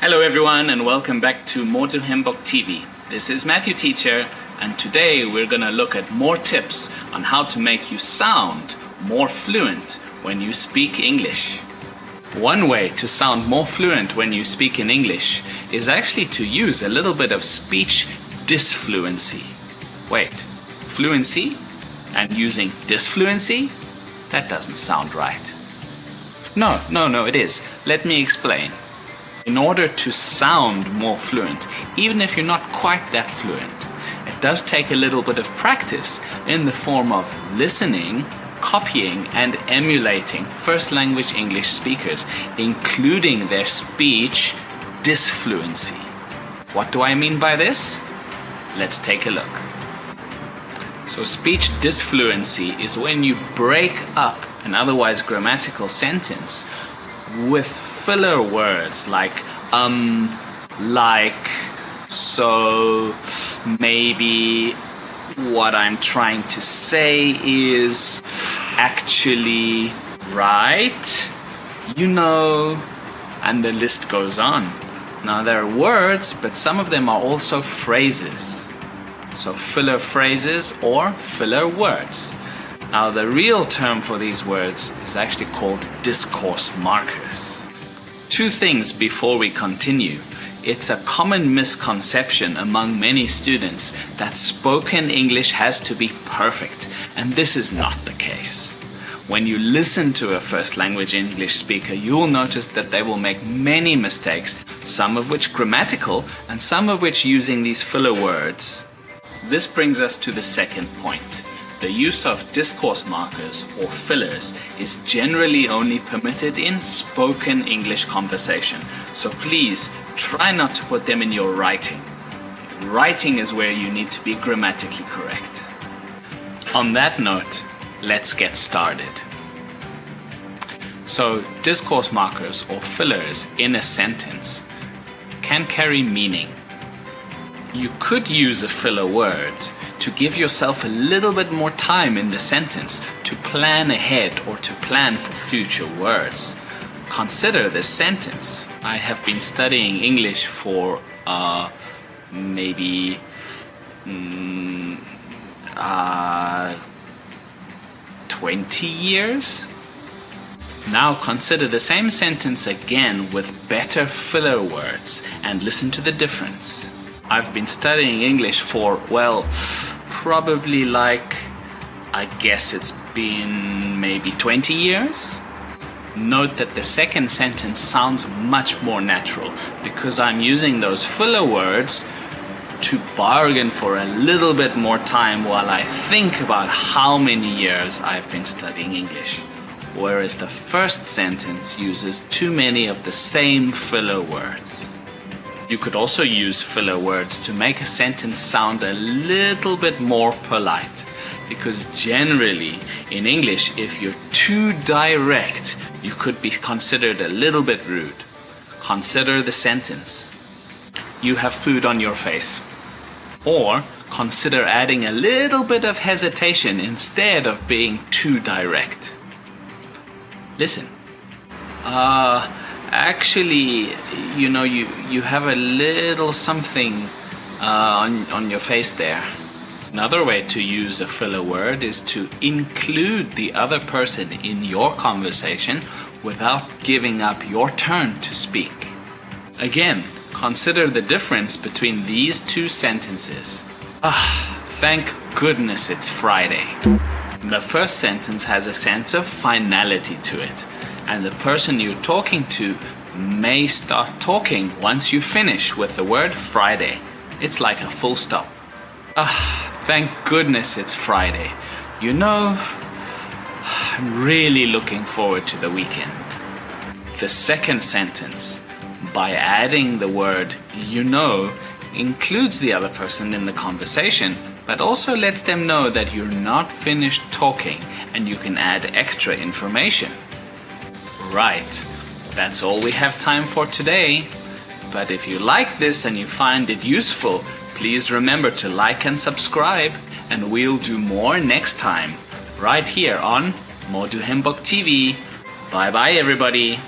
Hello everyone and welcome back to 모두행복TV. This is Matthew Teacher and today we're gonna look at more tips on how to make you sound more fluent when you speak English. One way to sound more fluent when you speak in English is actually to use a little bit of speech disfluency. Wait, fluency and using disfluency? That doesn't sound right. No, it is. Let me explain. In order to sound more fluent, even if you're not quite that fluent, it does take a little bit of practice in the form of listening, copying, and emulating first language English speakers, including their speech disfluency. What do I mean by this? Let's take a look. So speech disfluency is when you break up an otherwise grammatical sentence with filler words like, so, maybe, what I'm trying to say is, actually, right, you know, and the list goes on. Now there are words, but some of them are also phrases. So filler phrases or filler words. Now the real term for these words is actually called discourse markers. Two things before we continue. It's a common misconception among many students that spoken English has to be perfect, and this is not the case. When you listen to a first language English speaker, you'll notice that they will make many mistakes, some of which grammatical and some of which using these filler words. This brings us to the second point. The use of discourse markers or fillers is generally only permitted in spoken English conversation, so please try not to put them in your writing. Writing is where you need to be grammatically correct. On that note, let's get started. So, discourse markers or fillers in a sentence can carry meaning. You could use a filler word to give yourself a little bit more time in the sentence to plan ahead or to plan for future words. Consider this sentence. I have been studying English for maybe 20 years. Now consider the same sentence again with better filler words and listen to the difference. I've been studying English for, probably I guess it's been maybe 20 years. Note that the second sentence sounds much more natural because I'm using those filler words to bargain for a little bit more time while I think about how many years I've been studying English. Whereas the first sentence uses too many of the same filler words. You could also use filler words to make a sentence sound a little bit more polite, because generally in English, if you're too direct, you could be considered a little bit rude. Consider the sentence. You have food on your face. Or consider adding a little bit of hesitation instead of being too direct. Listen. Actually, you have a little something on your face there. Another way to use a filler word is to include the other person in your conversation without giving up your turn to speak. Again, consider the difference between these two sentences. Thank goodness it's Friday. The first sentence has a sense of finality to it. And the person you're talking to may start talking once you finish with the word Friday. It's like a full stop. Thank goodness it's Friday. I'm really looking forward to the weekend. The second sentence, by adding the word includes the other person in the conversation, but also lets them know that you're not finished talking and you can add extra information. Right, that's all we have time for today. But if you like this and you find it useful, please remember to like and subscribe, and we'll do more next time, right here on 모두행복TV. Bye bye everybody.